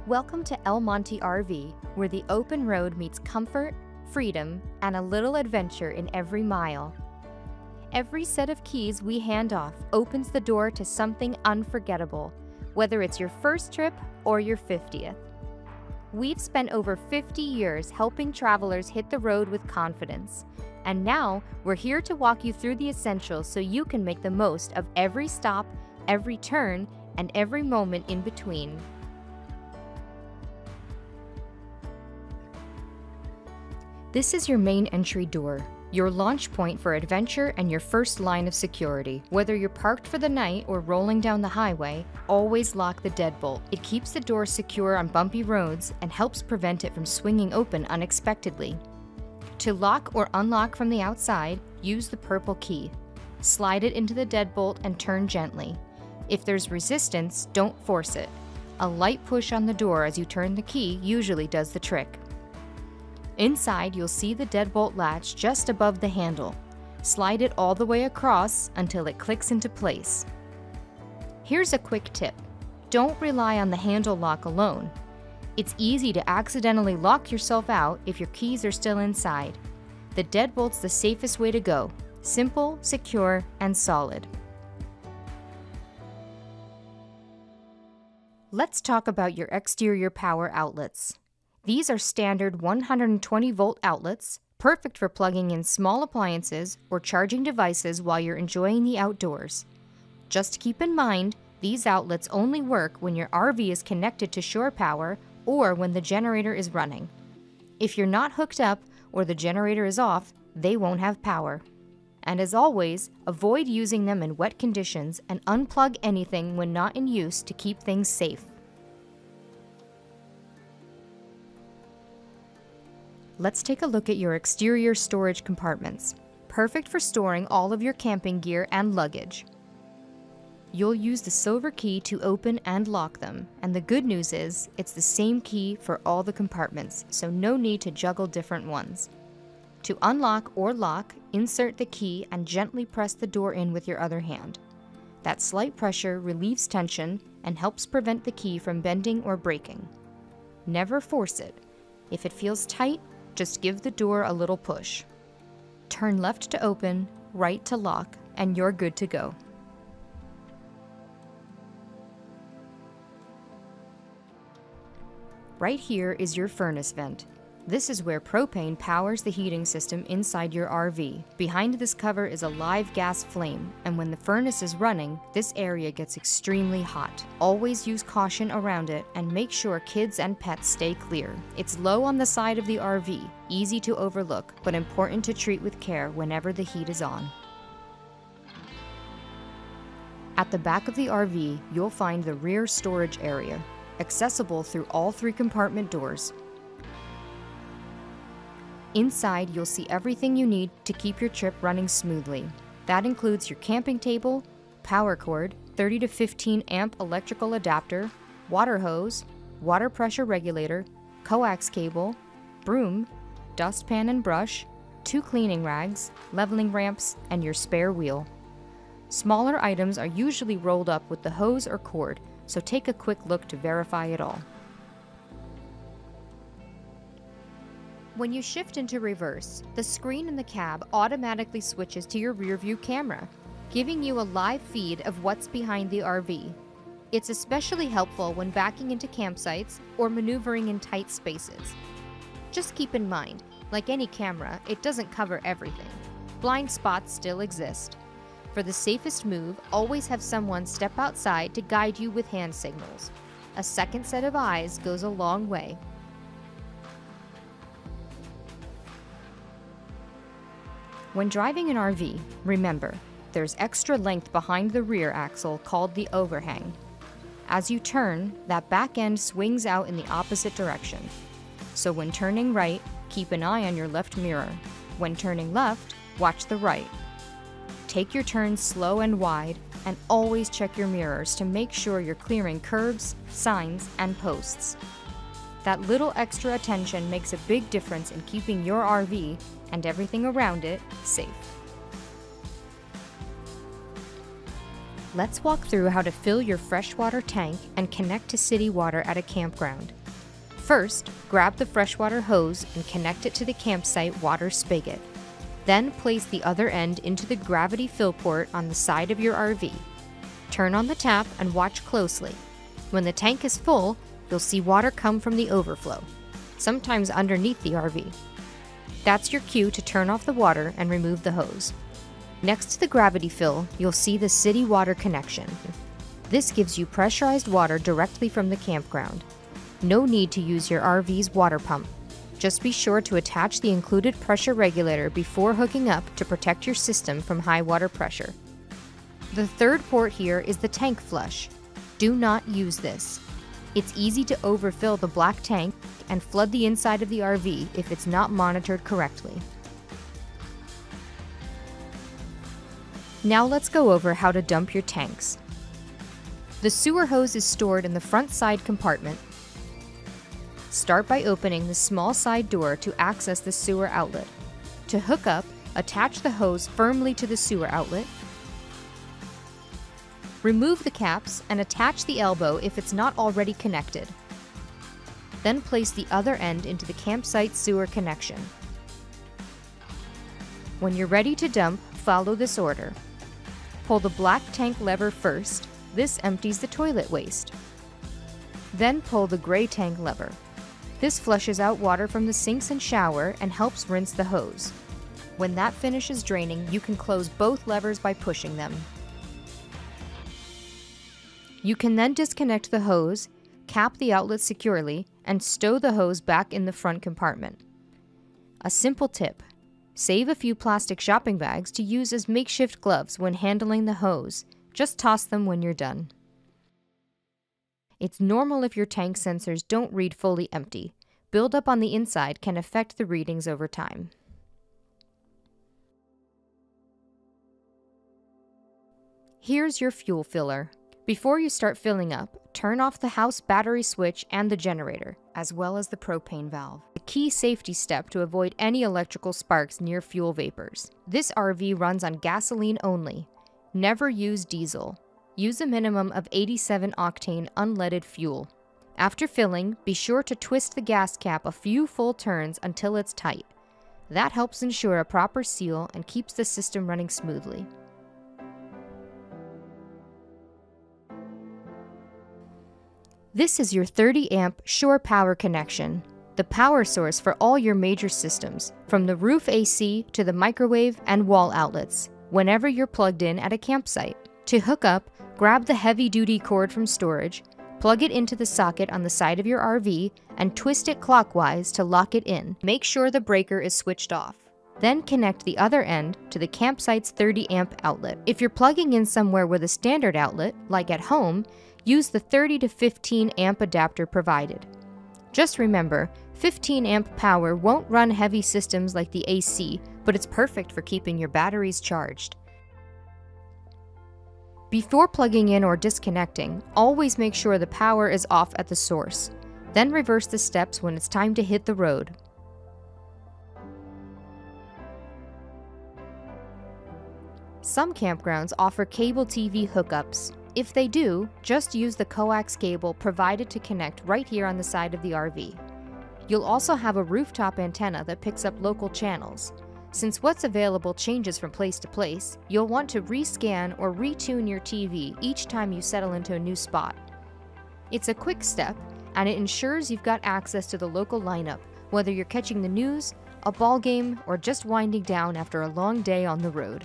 Welcome to Monte RV, where the open road meets comfort, freedom, and a little adventure in every mile. Every set of keys we hand off opens the door to something unforgettable, whether it's your first trip or your 50th. We've spent over 50 years helping travelers hit the road with confidence, and now we're here to walk you through the essentials so you can make the most of every stop, every turn, and every moment in between. This is your main entry door, your launch point for adventure and your first line of security. Whether you're parked for the night or rolling down the highway, always lock the deadbolt. It keeps the door secure on bumpy roads and helps prevent it from swinging open unexpectedly. To lock or unlock from the outside, use the purple key. Slide it into the deadbolt and turn gently. If there's resistance, don't force it. A light push on the door as you turn the key usually does the trick. Inside, you'll see the deadbolt latch just above the handle. Slide it all the way across until it clicks into place. Here's a quick tip. Don't rely on the handle lock alone. It's easy to accidentally lock yourself out if your keys are still inside. The deadbolt's the safest way to go. Simple, secure, and solid. Let's talk about your exterior power outlets. These are standard 120-volt outlets, perfect for plugging in small appliances or charging devices while you're enjoying the outdoors. Just keep in mind, these outlets only work when your RV is connected to shore power or when the generator is running. If you're not hooked up or the generator is off, they won't have power. And as always, avoid using them in wet conditions and unplug anything when not in use to keep things safe. Let's take a look at your exterior storage compartments, perfect for storing all of your camping gear and luggage. You'll use the silver key to open and lock them, and the good news is it's the same key for all the compartments, so no need to juggle different ones. To unlock or lock, insert the key and gently press the door in with your other hand. That slight pressure relieves tension and helps prevent the key from bending or breaking. Never force it. If it feels tight, just give the door a little push. Turn left to open, right to lock, and you're good to go. Right here is your furnace vent. This is where propane powers the heating system inside your RV. Behind this cover is a live gas flame, and when the furnace is running, this area gets extremely hot. Always use caution around it and make sure kids and pets stay clear. It's low on the side of the RV, easy to overlook, but important to treat with care whenever the heat is on. At the back of the RV, you'll find the rear storage area, accessible through all 3 compartment doors. Inside, you'll see everything you need to keep your trip running smoothly. That includes your camping table, power cord, 30 to 15 amp electrical adapter, water hose, water pressure regulator, coax cable, broom, dustpan and brush, 2 cleaning rags, leveling ramps, and your spare wheel. Smaller items are usually rolled up with the hose or cord, so take a quick look to verify it all. When you shift into reverse, the screen in the cab automatically switches to your rear-view camera, giving you a live feed of what's behind the RV. It's especially helpful when backing into campsites or maneuvering in tight spaces. Just keep in mind, like any camera, it doesn't cover everything. Blind spots still exist. For the safest move, always have someone step outside to guide you with hand signals. A second set of eyes goes a long way. When driving an RV, remember, there's extra length behind the rear axle called the overhang. As you turn, that back end swings out in the opposite direction. So when turning right, keep an eye on your left mirror. When turning left, watch the right. Take your turns slow and wide, and always check your mirrors to make sure you're clearing curbs, signs, and posts. That little extra attention makes a big difference in keeping your RV and everything around it safe. Let's walk through how to fill your freshwater tank and connect to city water at a campground. First, grab the freshwater hose and connect it to the campsite water spigot. Then place the other end into the gravity fill port on the side of your RV. Turn on the tap and watch closely. When the tank is full, you'll see water come from the overflow, sometimes underneath the RV. That's your cue to turn off the water and remove the hose. Next to the gravity fill, you'll see the city water connection. This gives you pressurized water directly from the campground. No need to use your RV's water pump. Just be sure to attach the included pressure regulator before hooking up to protect your system from high water pressure. The third port here is the tank flush. Do not use this. It's easy to overfill the black tank and flood the inside of the RV if it's not monitored correctly. Now let's go over how to dump your tanks. The sewer hose is stored in the front side compartment. Start by opening the small side door to access the sewer outlet. To hook up, attach the hose firmly to the sewer outlet. Remove the caps and attach the elbow if it's not already connected. Then place the other end into the campsite sewer connection. When you're ready to dump, follow this order. Pull the black tank lever first. This empties the toilet waste. Then pull the gray tank lever. This flushes out water from the sinks and shower and helps rinse the hose. When that finishes draining, you can close both levers by pushing them. You can then disconnect the hose, cap the outlet securely, and stow the hose back in the front compartment. A simple tip: save a few plastic shopping bags to use as makeshift gloves when handling the hose. Just toss them when you're done. It's normal if your tank sensors don't read fully empty. Buildup on the inside can affect the readings over time. Here's your fuel filler. Before you start filling up, turn off the house battery switch and the generator, as well as the propane valve. A key safety step to avoid any electrical sparks near fuel vapors. This RV runs on gasoline only. Never use diesel. Use a minimum of 87 octane unleaded fuel. After filling, be sure to twist the gas cap a few full turns until it's tight. That helps ensure a proper seal and keeps the system running smoothly. This is your 30 amp shore power connection, the power source for all your major systems, from the roof AC to the microwave and wall outlets, whenever you're plugged in at a campsite. To hook up, grab the heavy-duty cord from storage, plug it into the socket on the side of your RV, and twist it clockwise to lock it in. Make sure the breaker is switched off. Then connect the other end to the campsite's 30 amp outlet. If you're plugging in somewhere with a standard outlet, like at home, use the 30 to 15 amp adapter provided. Just remember, 15 amp power won't run heavy systems like the AC, but it's perfect for keeping your batteries charged. Before plugging in or disconnecting, always make sure the power is off at the source. Then reverse the steps when it's time to hit the road. Some campgrounds offer cable TV hookups. If they do, just use the coax cable provided to connect right here on the side of the RV. You'll also have a rooftop antenna that picks up local channels. Since what's available changes from place to place, you'll want to rescan or retune your TV each time you settle into a new spot. It's a quick step, and it ensures you've got access to the local lineup, whether you're catching the news, a ball game, or just winding down after a long day on the road.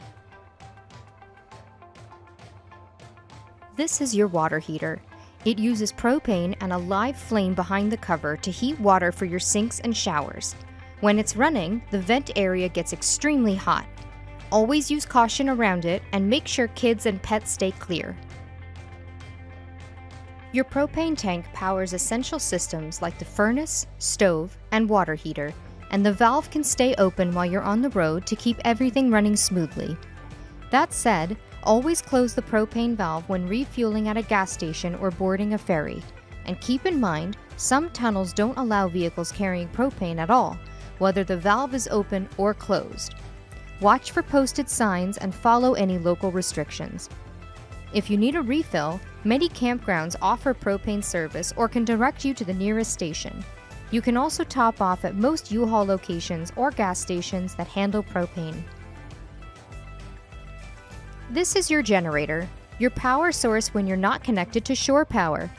This is your water heater. It uses propane and a live flame behind the cover to heat water for your sinks and showers. When it's running, the vent area gets extremely hot. Always use caution around it and make sure kids and pets stay clear. Your propane tank powers essential systems like the furnace, stove, and water heater, and the valve can stay open while you're on the road to keep everything running smoothly. That said, always close the propane valve when refueling at a gas station or boarding a ferry. And keep in mind, some tunnels don't allow vehicles carrying propane at all, whether the valve is open or closed. Watch for posted signs and follow any local restrictions. If you need a refill, many campgrounds offer propane service or can direct you to the nearest station. You can also top off at most U-Haul locations or gas stations that handle propane. This is your generator, your power source when you're not connected to shore power.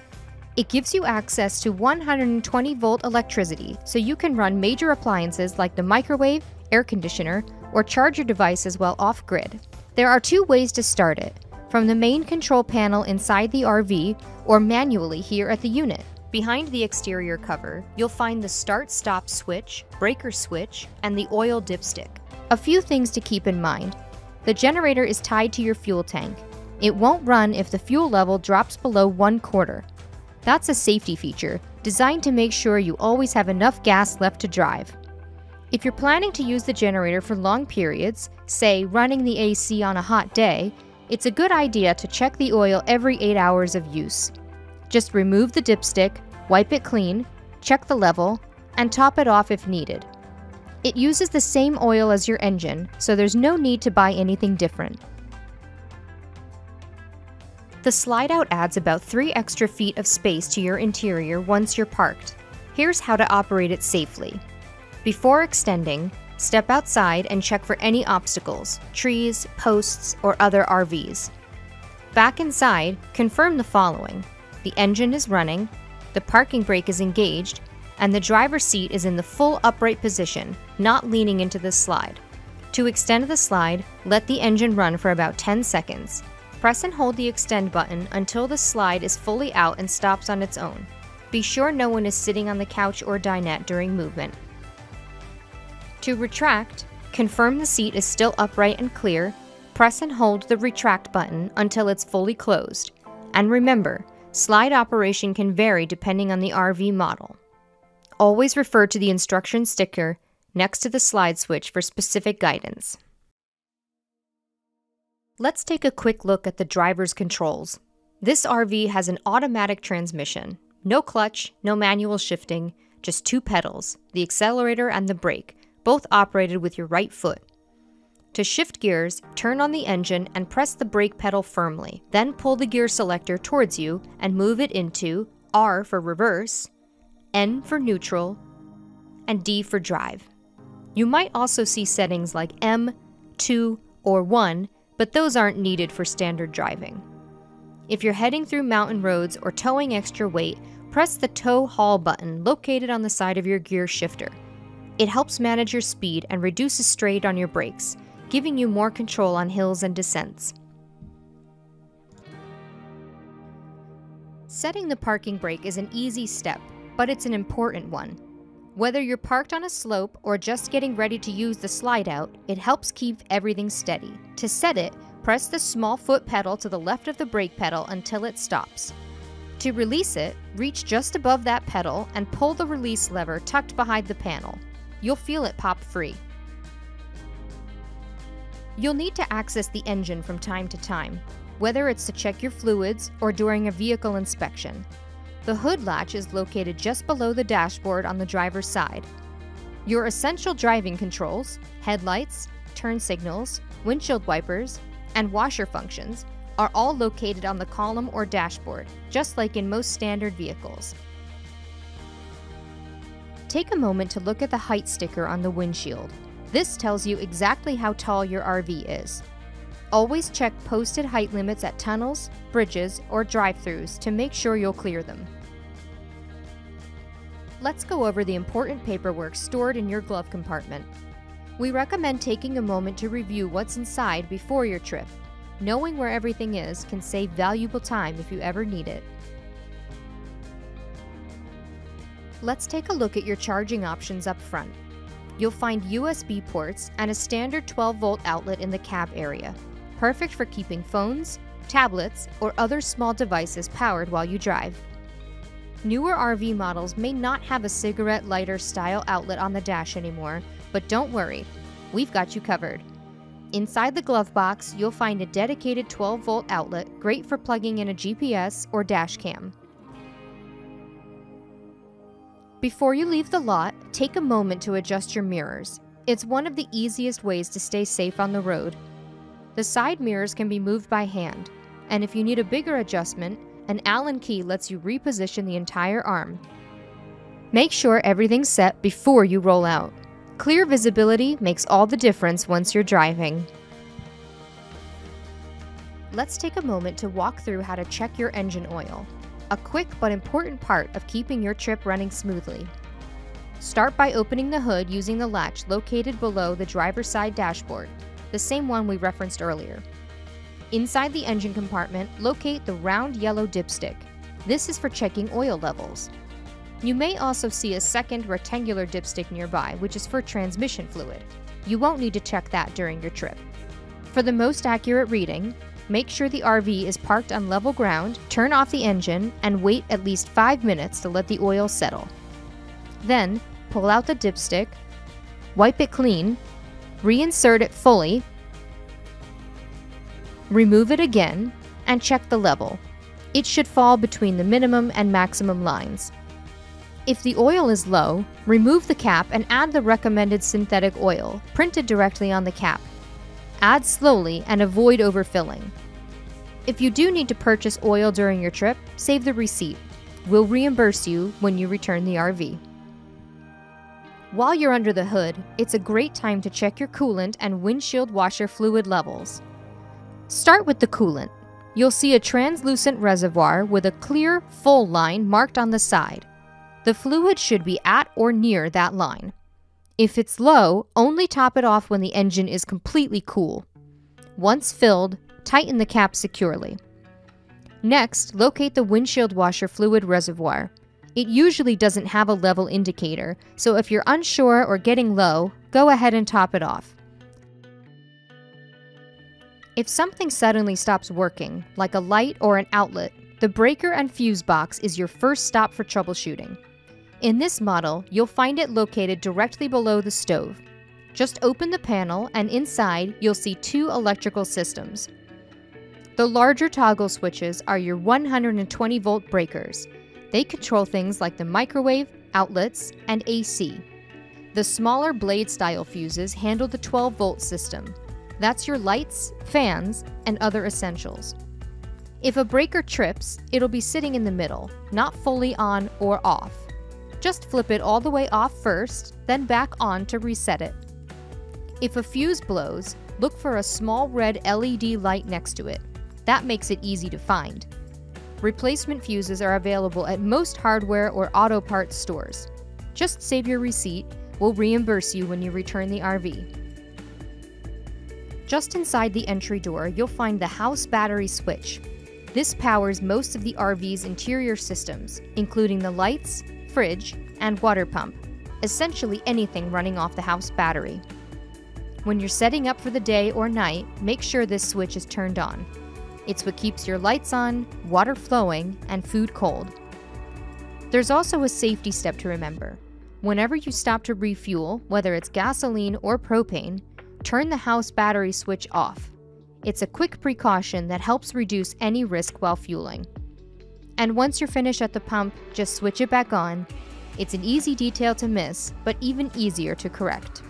It gives you access to 120-volt electricity, so you can run major appliances like the microwave, air conditioner, or charge your devices while off-grid. There are two ways to start it, from the main control panel inside the RV or manually here at the unit. Behind the exterior cover, you'll find the start-stop switch, breaker switch, and the oil dipstick. A few things to keep in mind. The generator is tied to your fuel tank. It won't run if the fuel level drops below 1/4. That's a safety feature, designed to make sure you always have enough gas left to drive. If you're planning to use the generator for long periods, say running the AC on a hot day, it's a good idea to check the oil every 8 hours of use. Just remove the dipstick, wipe it clean, check the level, and top it off if needed. It uses the same oil as your engine, so there's no need to buy anything different. The slide-out adds about 3 extra feet of space to your interior once you're parked. Here's how to operate it safely. Before extending, step outside and check for any obstacles, trees, posts, or other RVs. Back inside, confirm the following. The engine is running, the parking brake is engaged, and the driver's seat is in the full upright position, not leaning into the slide. To extend the slide, let the engine run for about 10 seconds. Press and hold the extend button until the slide is fully out and stops on its own. Be sure no one is sitting on the couch or dinette during movement. To retract, confirm the seat is still upright and clear, press and hold the retract button until it's fully closed. And remember, slide operation can vary depending on the RV model. Always refer to the instruction sticker next to the slide switch for specific guidance. Let's take a quick look at the driver's controls. This RV has an automatic transmission. No clutch, no manual shifting, just 2 pedals, the accelerator and the brake, both operated with your right foot. To shift gears, turn on the engine and press the brake pedal firmly. Then pull the gear selector towards you and move it into R for reverse, N for neutral, and D for drive. You might also see settings like M, 2, or 1, but those aren't needed for standard driving. If you're heading through mountain roads or towing extra weight, press the tow haul button located on the side of your gear shifter. It helps manage your speed and reduces strain on your brakes, giving you more control on hills and descents. Setting the parking brake is an easy step, but it's an important one. Whether you're parked on a slope or just getting ready to use the slide out, it helps keep everything steady. To set it, press the small foot pedal to the left of the brake pedal until it stops. To release it, reach just above that pedal and pull the release lever tucked behind the panel. You'll feel it pop free. You'll need to access the engine from time to time, whether it's to check your fluids or during a vehicle inspection. The hood latch is located just below the dashboard on the driver's side. Your essential driving controls, headlights, turn signals, windshield wipers, and washer functions are all located on the column or dashboard, just like in most standard vehicles. Take a moment to look at the height sticker on the windshield. This tells you exactly how tall your RV is. Always check posted height limits at tunnels, bridges, or drive-thrus to make sure you'll clear them. Let's go over the important paperwork stored in your glove compartment. We recommend taking a moment to review what's inside before your trip. Knowing where everything is can save valuable time if you ever need it. Let's take a look at your charging options up front. You'll find USB ports and a standard 12-volt outlet in the cab area, perfect for keeping phones, tablets, or other small devices powered while you drive. Newer RV models may not have a cigarette lighter style outlet on the dash anymore, but don't worry, we've got you covered. Inside the glove box, you'll find a dedicated 12-volt outlet, great for plugging in a GPS or dash cam. Before you leave the lot, take a moment to adjust your mirrors. It's one of the easiest ways to stay safe on the road. The side mirrors can be moved by hand. And if you need a bigger adjustment, an Allen key lets you reposition the entire arm. Make sure everything's set before you roll out. Clear visibility makes all the difference once you're driving. Let's take a moment to walk through how to check your engine oil, a quick but important part of keeping your trip running smoothly. Start by opening the hood using the latch located below the driver's side dashboard, the same one we referenced earlier. Inside the engine compartment, locate the round yellow dipstick. This is for checking oil levels. You may also see a second rectangular dipstick nearby, which is for transmission fluid. You won't need to check that during your trip. For the most accurate reading, make sure the RV is parked on level ground, turn off the engine, and wait at least 5 minutes to let the oil settle. Then, pull out the dipstick, wipe it clean, reinsert it fully, remove it again, and check the level. It should fall between the minimum and maximum lines. If the oil is low, remove the cap and add the recommended synthetic oil, printed directly on the cap. Add slowly and avoid overfilling. If you do need to purchase oil during your trip, save the receipt. We'll reimburse you when you return the RV. While you're under the hood, it's a great time to check your coolant and windshield washer fluid levels. Start with the coolant. You'll see a translucent reservoir with a clear, full line marked on the side. The fluid should be at or near that line. If it's low, only top it off when the engine is completely cool. Once filled, tighten the cap securely. Next, locate the windshield washer fluid reservoir. It usually doesn't have a level indicator, so if you're unsure or getting low, go ahead and top it off. If something suddenly stops working, like a light or an outlet, the breaker and fuse box is your first stop for troubleshooting. In this model, you'll find it located directly below the stove. Just open the panel and inside you'll see 2 electrical systems. The larger toggle switches are your 120-volt breakers. They control things like the microwave, outlets, and AC. The smaller blade-style fuses handle the 12-volt system. That's your lights, fans, and other essentials. If a breaker trips, it'll be sitting in the middle, not fully on or off. Just flip it all the way off first, then back on to reset it. If a fuse blows, look for a small red LED light next to it. That makes it easy to find. Replacement fuses are available at most hardware or auto parts stores. Just save your receipt. We'll reimburse you when you return the RV. Just inside the entry door, you'll find the house battery switch. This powers most of the RV's interior systems, including the lights, fridge, and water pump, essentially anything running off the house battery. When you're setting up for the day or night, make sure this switch is turned on. It's what keeps your lights on, water flowing, and food cold. There's also a safety step to remember. Whenever you stop to refuel, whether it's gasoline or propane, turn the house battery switch off. It's a quick precaution that helps reduce any risk while fueling. And once you're finished at the pump, just switch it back on. It's an easy detail to miss, but even easier to correct.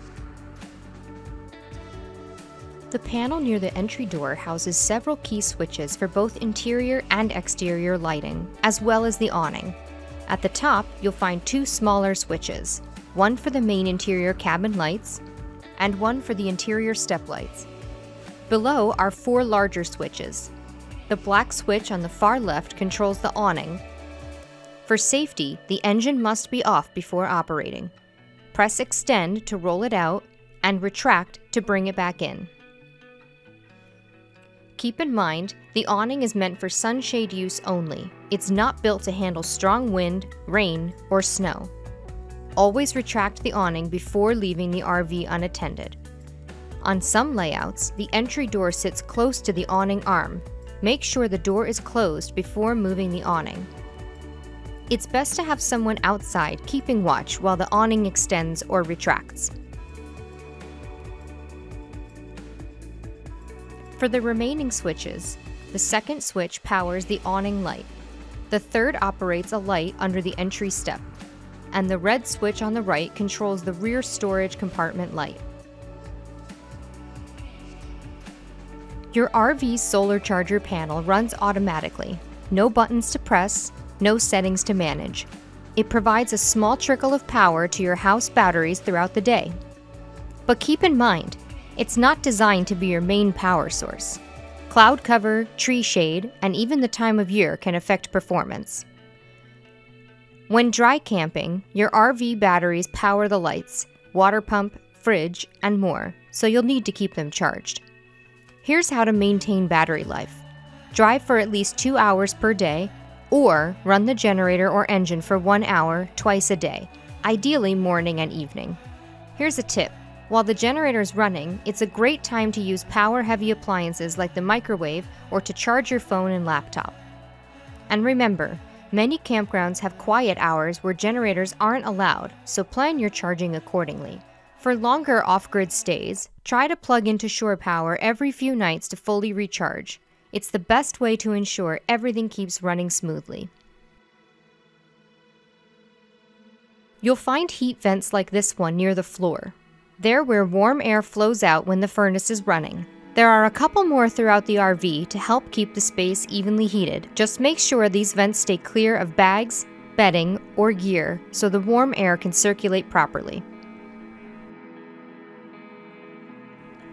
The panel near the entry door houses several key switches for both interior and exterior lighting, as well as the awning. At the top, you'll find 2 smaller switches, one for the main interior cabin lights, and one for the interior step lights. Below are 4 larger switches. The black switch on the far left controls the awning. For safety, the engine must be off before operating. Press extend to roll it out, and retract to bring it back in. Keep in mind, the awning is meant for sunshade use only. It's not built to handle strong wind, rain, or snow. Always retract the awning before leaving the RV unattended. On some layouts, the entry door sits close to the awning arm. Make sure the door is closed before moving the awning. It's best to have someone outside keeping watch while the awning extends or retracts. For the remaining switches, the second switch powers the awning light. The third operates a light under the entry step, and the red switch on the right controls the rear storage compartment light. Your RV's solar charger panel runs automatically. No buttons to press, no settings to manage. It provides a small trickle of power to your house batteries throughout the day. But keep in mind, it's not designed to be your main power source. Cloud cover, tree shade, and even the time of year can affect performance. When dry camping, your RV batteries power the lights, water pump, fridge, and more, so you'll need to keep them charged. Here's how to maintain battery life. Drive for at least 2 hours per day, or run the generator or engine for 1 hour twice a day, ideally morning and evening. Here's a tip. While the generator is running, it's a great time to use power-heavy appliances like the microwave or to charge your phone and laptop. And remember, many campgrounds have quiet hours where generators aren't allowed, so plan your charging accordingly. For longer off-grid stays, try to plug into shore power every few nights to fully recharge. It's the best way to ensure everything keeps running smoothly. You'll find heat vents like this one near the floor. They're where warm air flows out when the furnace is running. There are a couple more throughout the RV to help keep the space evenly heated. Just make sure these vents stay clear of bags, bedding, or gear so the warm air can circulate properly.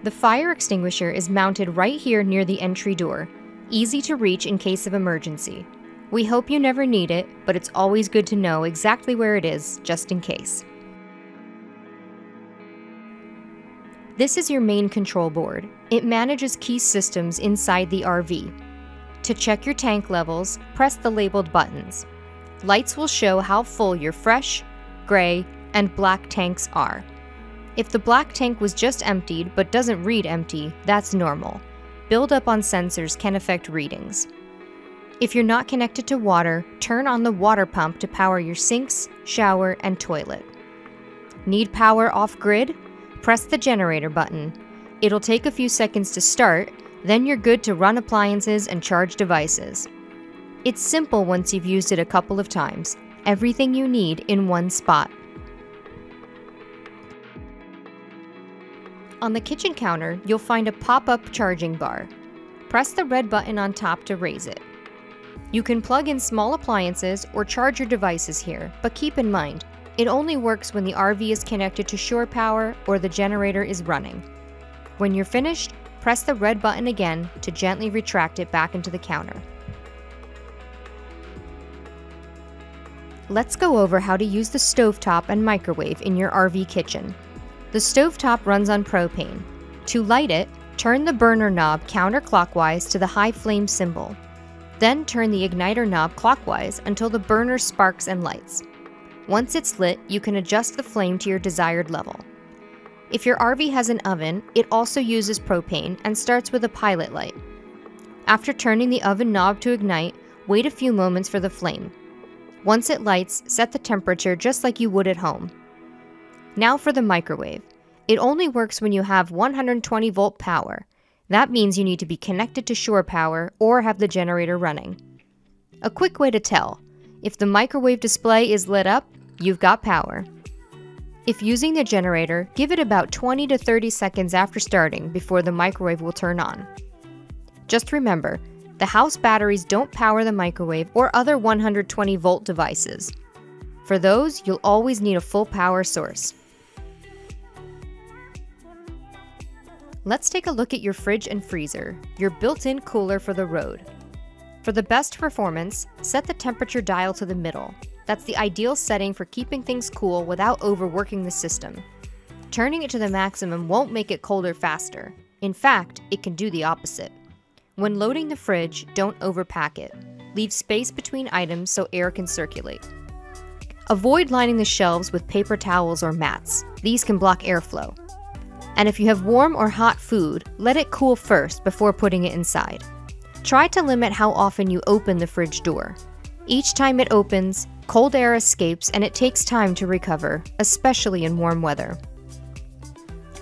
The fire extinguisher is mounted right here near the entry door, easy to reach in case of emergency. We hope you never need it, but it's always good to know exactly where it is, just in case. This is your main control board. It manages key systems inside the RV. To check your tank levels, press the labeled buttons. Lights will show how full your fresh, gray, and black tanks are. If the black tank was just emptied but doesn't read empty, that's normal. Buildup on sensors can affect readings. If you're not connected to water, turn on the water pump to power your sinks, shower, and toilet. Need power off-grid? Press the generator button. It'll take a few seconds to start, then you're good to run appliances and charge devices. It's simple once you've used it a couple of times. Everything you need in one spot. On the kitchen counter, you'll find a pop-up charging bar. Press the red button on top to raise it. You can plug in small appliances or charge your devices here, but keep in mind, it only works when the RV is connected to shore power or the generator is running. When you're finished, press the red button again to gently retract it back into the counter. Let's go over how to use the stovetop and microwave in your RV kitchen. The stovetop runs on propane. To light it, turn the burner knob counterclockwise to the high flame symbol. Then turn the igniter knob clockwise until the burner sparks and lights. Once it's lit, you can adjust the flame to your desired level. If your RV has an oven, it also uses propane and starts with a pilot light. After turning the oven knob to ignite, wait a few moments for the flame. Once it lights, set the temperature just like you would at home. Now for the microwave. It only works when you have 120 volt power. That means you need to be connected to shore power or have the generator running. A quick way to tell. If the microwave display is lit up, you've got power. If using the generator, give it about 20 to 30 seconds after starting before the microwave will turn on. Just remember, the house batteries don't power the microwave or other 120 volt devices. For those, you'll always need a full power source. Let's take a look at your fridge and freezer, your built-in cooler for the road. For the best performance, set the temperature dial to the middle. That's the ideal setting for keeping things cool without overworking the system. Turning it to the maximum won't make it colder faster. In fact, it can do the opposite. When loading the fridge, don't overpack it. Leave space between items so air can circulate. Avoid lining the shelves with paper towels or mats. These can block airflow. And if you have warm or hot food, let it cool first before putting it inside. Try to limit how often you open the fridge door. Each time it opens, cold air escapes and it takes time to recover, especially in warm weather.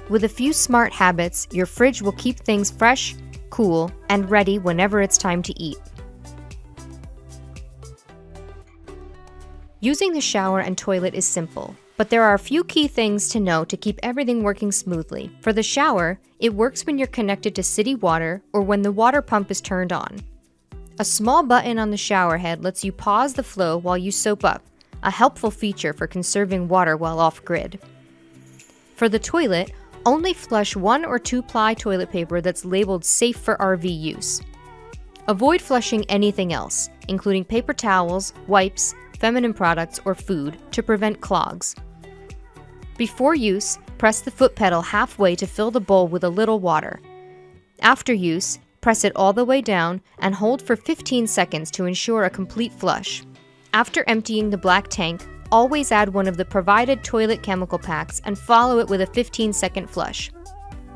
With a few smart habits, your fridge will keep things fresh, cool, and ready whenever it's time to eat. Using the shower and toilet is simple. But there are a few key things to know to keep everything working smoothly. For the shower, it works when you're connected to city water or when the water pump is turned on. A small button on the shower head lets you pause the flow while you soap up, a helpful feature for conserving water while off-grid. For the toilet, only flush 1 or 2 ply toilet paper that's labeled safe for RV use. Avoid flushing anything else, including paper towels, wipes, feminine products, or food, to prevent clogs. Before use, press the foot pedal halfway to fill the bowl with a little water. After use, press it all the way down and hold for 15 seconds to ensure a complete flush. After emptying the black tank, always add one of the provided toilet chemical packs and follow it with a 15-second flush.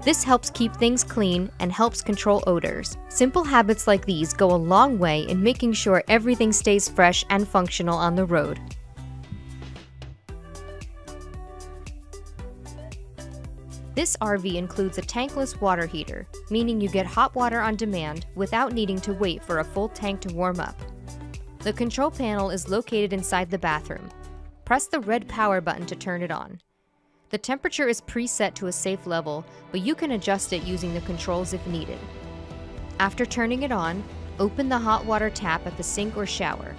This helps keep things clean and helps control odors. Simple habits like these go a long way in making sure everything stays fresh and functional on the road. This RV includes a tankless water heater, meaning you get hot water on demand without needing to wait for a full tank to warm up. The control panel is located inside the bathroom. Press the red power button to turn it on. The temperature is preset to a safe level, but you can adjust it using the controls if needed. After turning it on, open the hot water tap at the sink or shower.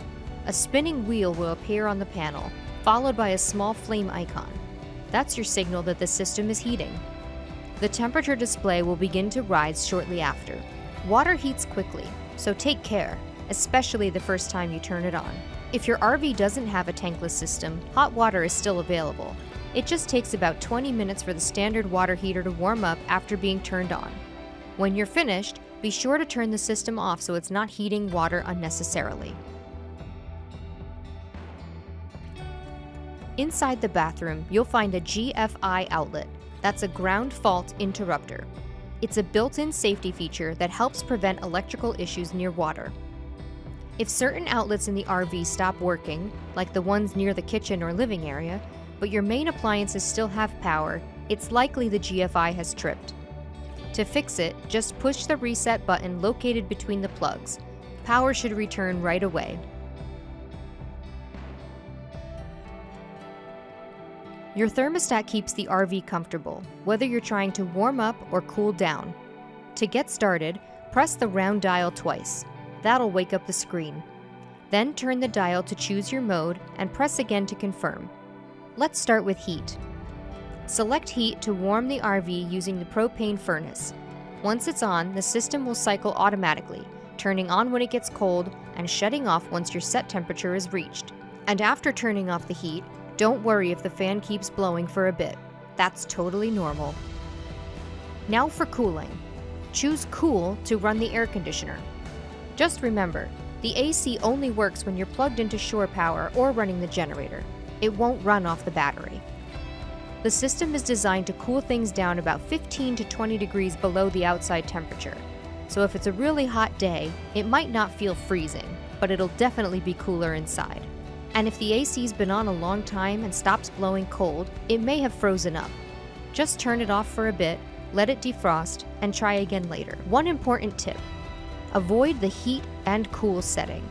A spinning wheel will appear on the panel, followed by a small flame icon. That's your signal that the system is heating. The temperature display will begin to rise shortly after. Water heats quickly, so take care, especially the first time you turn it on. If your RV doesn't have a tankless system, hot water is still available. It just takes about 20 minutes for the standard water heater to warm up after being turned on. When you're finished, be sure to turn the system off so it's not heating water unnecessarily. Inside the bathroom, you'll find a GFI outlet. That's a ground fault interrupter. It's a built-in safety feature that helps prevent electrical issues near water. If certain outlets in the RV stop working, like the ones near the kitchen or living area, but your main appliances still have power, it's likely the GFI has tripped. To fix it, just push the reset button located between the plugs. Power should return right away. Your thermostat keeps the RV comfortable, whether you're trying to warm up or cool down. To get started, press the round dial twice. That'll wake up the screen. Then turn the dial to choose your mode and press again to confirm. Let's start with heat. Select heat to warm the RV using the propane furnace. Once it's on, the system will cycle automatically, turning on when it gets cold and shutting off once your set temperature is reached. And after turning off the heat, don't worry if the fan keeps blowing for a bit. That's totally normal. Now for cooling. Choose Cool to run the air conditioner. Just remember, the AC only works when you're plugged into shore power or running the generator. It won't run off the battery. The system is designed to cool things down about 15 to 20 degrees below the outside temperature. So if it's a really hot day, it might not feel freezing, but it'll definitely be cooler inside. And if the AC's been on a long time and stops blowing cold, it may have frozen up. Just turn it off for a bit, let it defrost, and try again later. One important tip: avoid the heat and cool setting.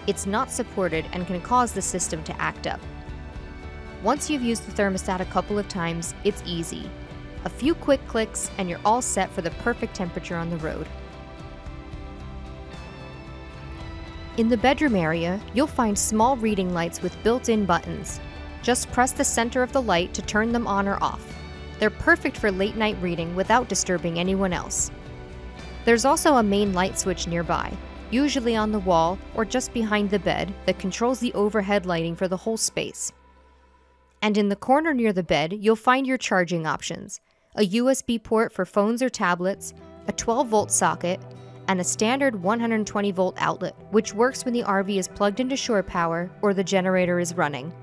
It's not supported and can cause the system to act up. Once you've used the thermostat a couple of times, it's easy. A few quick clicks and you're all set for the perfect temperature on the road. In the bedroom area, you'll find small reading lights with built-in buttons. Just press the center of the light to turn them on or off. They're perfect for late-night reading without disturbing anyone else. There's also a main light switch nearby, usually on the wall or just behind the bed, that controls the overhead lighting for the whole space. And in the corner near the bed, you'll find your charging options: a USB port for phones or tablets, a 12-volt socket, and a standard 120-volt outlet, which works when the RV is plugged into shore power or the generator is running.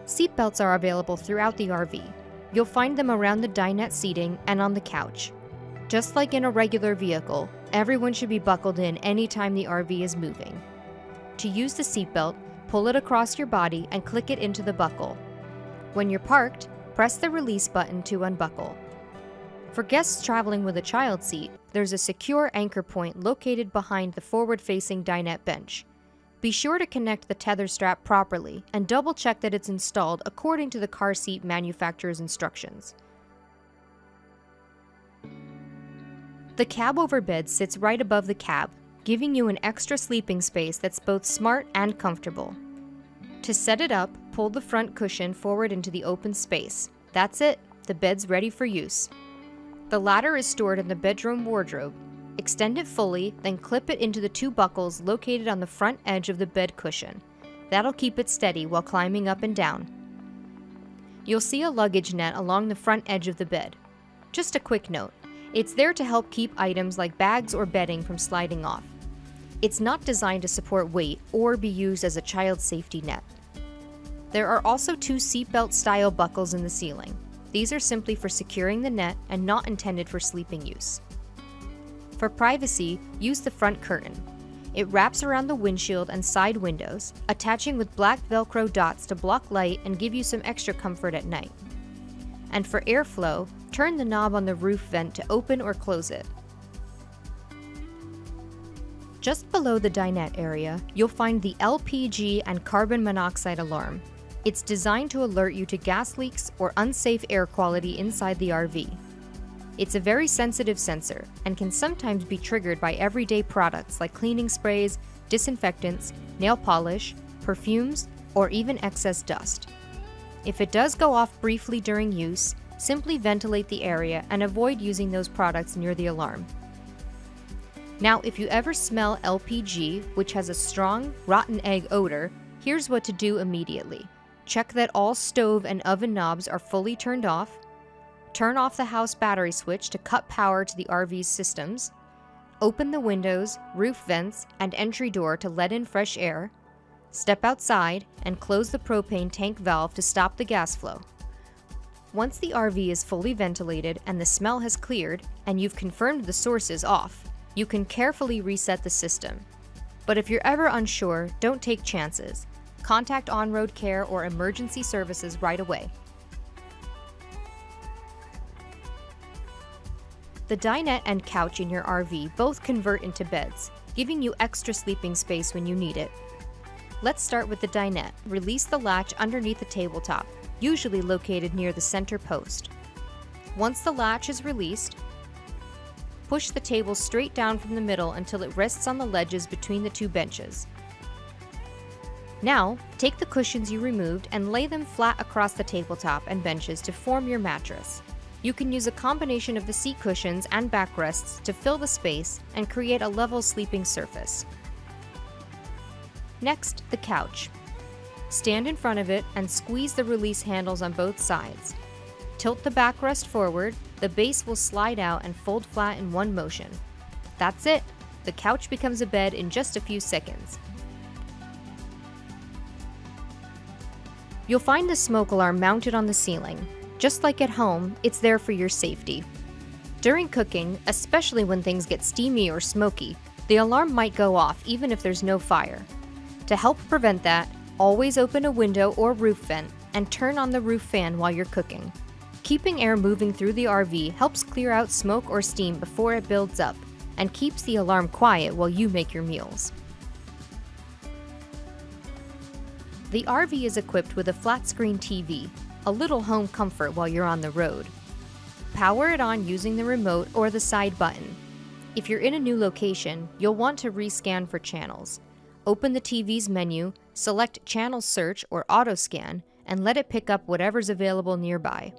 Seatbelts are available throughout the RV. You'll find them around the dinette seating and on the couch. Just like in a regular vehicle, everyone should be buckled in anytime the RV is moving. To use the seatbelt, pull it across your body and click it into the buckle. When you're parked, press the release button to unbuckle. For guests traveling with a child seat, there's a secure anchor point located behind the forward-facing dinette bench. Be sure to connect the tether strap properly and double check that it's installed according to the car seat manufacturer's instructions. The cab over bed sits right above the cab, giving you an extra sleeping space that's both smart and comfortable. To set it up, pull the front cushion forward into the open space. That's it, the bed's ready for use. The ladder is stored in the bedroom wardrobe. Extend it fully, then clip it into the 2 buckles located on the front edge of the bed cushion. That'll keep it steady while climbing up and down. You'll see a luggage net along the front edge of the bed. Just a quick note, it's there to help keep items like bags or bedding from sliding off. It's not designed to support weight or be used as a child safety net. There are also 2 seatbelt style buckles in the ceiling. These are simply for securing the net and not intended for sleeping use. For privacy, use the front curtain. It wraps around the windshield and side windows, attaching with black Velcro dots to block light and give you some extra comfort at night. And for airflow, turn the knob on the roof vent to open or close it. Just below the dinette area, you'll find the LPG and carbon monoxide alarm. It's designed to alert you to gas leaks or unsafe air quality inside the RV. It's a very sensitive sensor and can sometimes be triggered by everyday products like cleaning sprays, disinfectants, nail polish, perfumes, or even excess dust. If it does go off briefly during use, simply ventilate the area and avoid using those products near the alarm. Now, if you ever smell LPG, which has a strong, rotten egg odor, here's what to do immediately. Check that all stove and oven knobs are fully turned off. Turn off the house battery switch to cut power to the RV's systems. Open the windows, roof vents, and entry door to let in fresh air. Step outside and close the propane tank valve to stop the gas flow. Once the RV is fully ventilated and the smell has cleared, and you've confirmed the source is off, you can carefully reset the system. But if you're ever unsure, don't take chances. Contact on-road care or emergency services right away. The dinette and couch in your RV both convert into beds, giving you extra sleeping space when you need it. Let's start with the dinette. Release the latch underneath the tabletop, usually located near the center post. Once the latch is released, push the table straight down from the middle until it rests on the ledges between the 2 benches. Now, take the cushions you removed and lay them flat across the tabletop and benches to form your mattress. You can use a combination of the seat cushions and backrests to fill the space and create a level sleeping surface. Next, the couch. Stand in front of it and squeeze the release handles on both sides. Tilt the backrest forward, the base will slide out and fold flat in one motion. That's it! The couch becomes a bed in just a few seconds. You'll find the smoke alarm mounted on the ceiling. Just like at home, it's there for your safety. During cooking, especially when things get steamy or smoky, the alarm might go off even if there's no fire. To help prevent that, always open a window or roof vent and turn on the roof fan while you're cooking. Keeping air moving through the RV helps clear out smoke or steam before it builds up and keeps the alarm quiet while you make your meals. The RV is equipped with a flat-screen TV, a little home comfort while you're on the road. Power it on using the remote or the side button. If you're in a new location, you'll want to rescan for channels. Open the TV's menu, select Channel Search or Auto Scan, and let it pick up whatever's available nearby.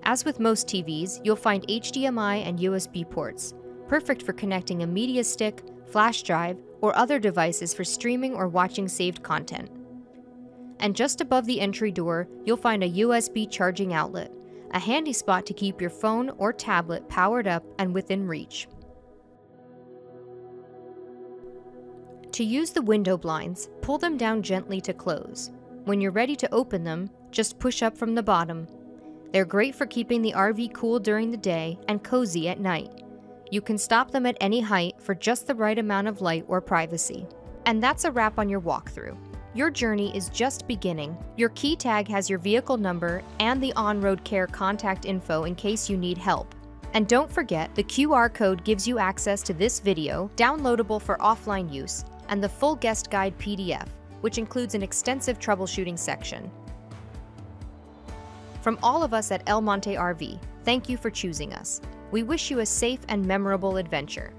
As with most TVs, you'll find HDMI and USB ports, perfect for connecting a media stick, flash drive, or other devices for streaming or watching saved content. And just above the entry door, you'll find a USB charging outlet, a handy spot to keep your phone or tablet powered up and within reach. To use the window blinds, pull them down gently to close. When you're ready to open them, just push up from the bottom. They're great for keeping the RV cool during the day and cozy at night. You can stop them at any height for just the right amount of light or privacy. And that's a wrap on your walkthrough. Your journey is just beginning. Your key tag has your vehicle number and the on-road care contact info in case you need help. And don't forget, the QR code gives you access to this video, downloadable for offline use, and the full guest guide PDF, which includes an extensive troubleshooting section. From all of us at El Monte RV, thank you for choosing us. We wish you a safe and memorable adventure.